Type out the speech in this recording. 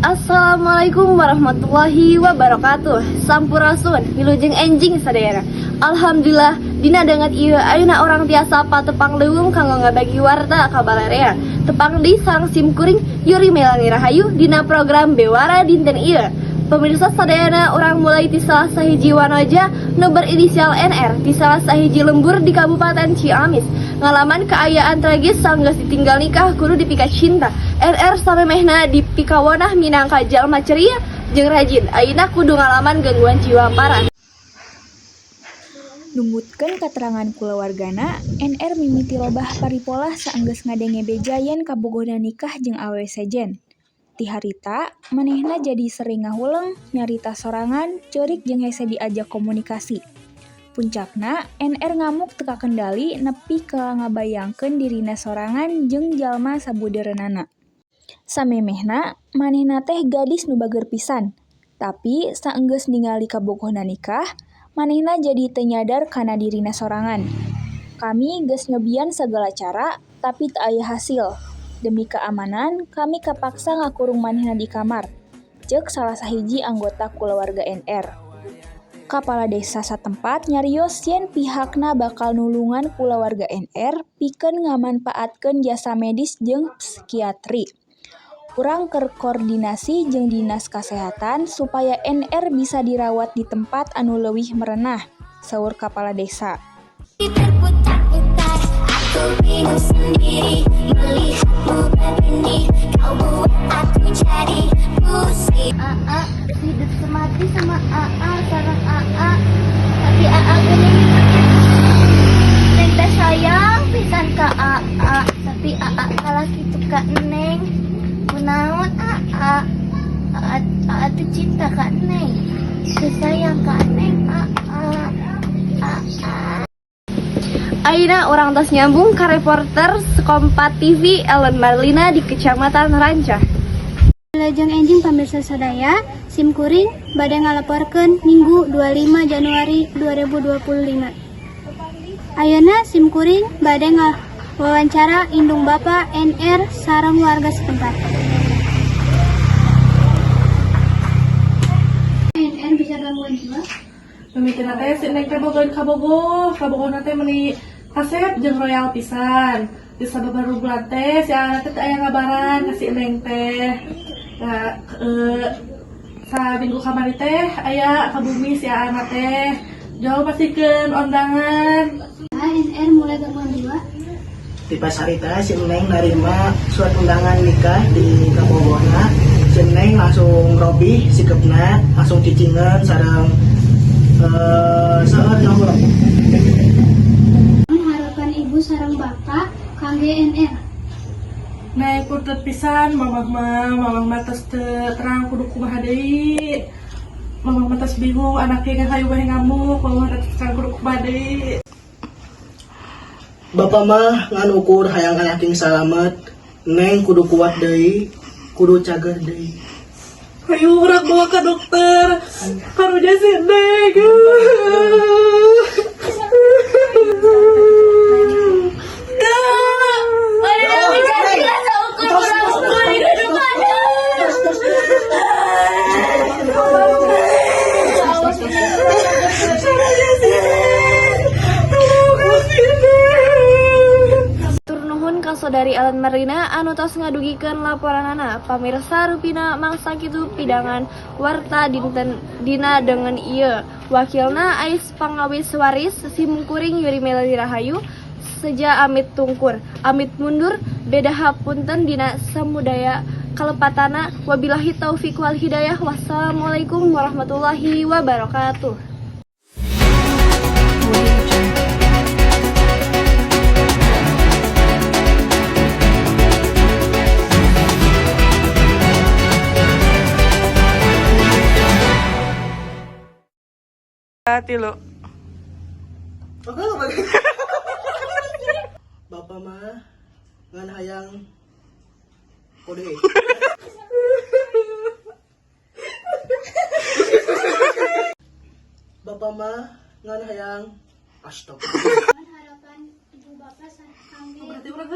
Assalamualaikum warahmatullahi wabarakatuh. Sampurasun, wilujeng enjing sadayana. Alhamdulillah, dina dengan ieu ayeuna orang tiasa patepang leuweung kanggo ngabagi warta ka balarea. Tepang deui sareng simkuring Yuri Melani Rahayu dina program Bewara dinten ieu. Pemirsa sadayana, orang mulai ti salah sahiji wanoja nu berinisial NR ti salah sahiji lembur di Kabupaten Ciamis ngalaman keayaan tragis sanggeus ditinggal nikah kudu dipikat cinta. NR samemehna dipikawanah minangka jalma ceria jeung rajin. Ayeuna kudu ngalaman gangguan jiwa parah. Numbutkeun katerangan kulawargana, NR mimiti lobah paripolah saenggeus ngadenge bejayan kabogohna nikah jeung awewe sejen. Ti harita, manehna jadi sering ngahuleng, nyarita sorangan, ceurik jeung hese diajak komunikasi. Puncakna, NR ngamuk teka kendali nepi ka ngabayangkeun dirina sorangan jeung jalma sabudeureunana. Samemehna, manehna teh gadis nu bager pisan. Tapi saenggeus ningali kabogohna nikah, manehna jadi teu nyadar kana dirina sorangan. Kami geus nyobian sagala cara, tapi teu aya hasil. Demi keamanan, kami kapaksa ngakurung manehna di kamar, ceuk salah sahiji anggota kulawarga NR. Kapala desa satempat nyarios yen pihakna bakal nulungan kulawarga NR pikeun ngamanpaatkeun jasa medis jeung psikiatri. Urang keur koordinasi jeung dinas kasehatan supaya NR bisa dirawat di tempat anu leuwih merenah, saur kapala desa. Aku bingung sendiri melihatmu berbenih, kau buat aku jadi pusing. Hidup semati sama sarang tapi gini neng teh sayang pisan ka tapi kalah gitu ka neng kunaon tuh cinta ka neng sayang ka neng Ayeuna orang tos nyambung ka reporter Sekompat TV Ellen Marlina di Kecamatan Rancah. Lajeng enjing pemirsa sadaya, simkuring bade ngalaporkeun Minggu 25 Januari 2025. Ayeuna simkuring bade ngawawancara indung Bapak NR sareng warga setempat. NR bisa gangguan jiwa? Pemikiran teh si neng teh kabogoh teh meuni kasep jeung royal pisan. Di sababaraha bulan teh si anak teh aya ngabaran ka si neng teh. Minggu kamari teh aya ka bumi si anak teh. Jauh pasikeun ondangan. NR mulai gangguan jiwa. Di pasarita si neng narima surat undangan nikah di kabogohna. Si neng langsung robih sikepna, langsung cicingeun sareng saat nomor harapan ibu sareng bapak kangge NR. Naik putut pisan, mamah mah tos terang kudu kumaha deui. Mamah mah tos bingung anaknya hayu bae ngamuk, mamah tos terang kudu kumaha deui. Bapak mah ngan ukur hayang anaking salamet, neng kudu kuat deui, kudu cager deui. Ayo urak bawa ke dokter, karunya si neng. Saudari Ellen Marlina anu tos ngadugikeun laporanana. Pamirsa rupina mangsa kitu pidangan warta dinten dina dengan ieu. Wakilna Ais Pangawis Waris simkuring Yuri Melani Rahayu seja amit tungkur amit mundur beda hapunten dina samudaya kalepatana. Wabillahi taufiq wal hidayah. Wassalamualaikum warahmatullahi wabarakatuh. Tilu. Bapak mah ngan hayang kode. Bapak mah ngan hayang astagfirullah. Harapan ibu bapak kangge Berarti urang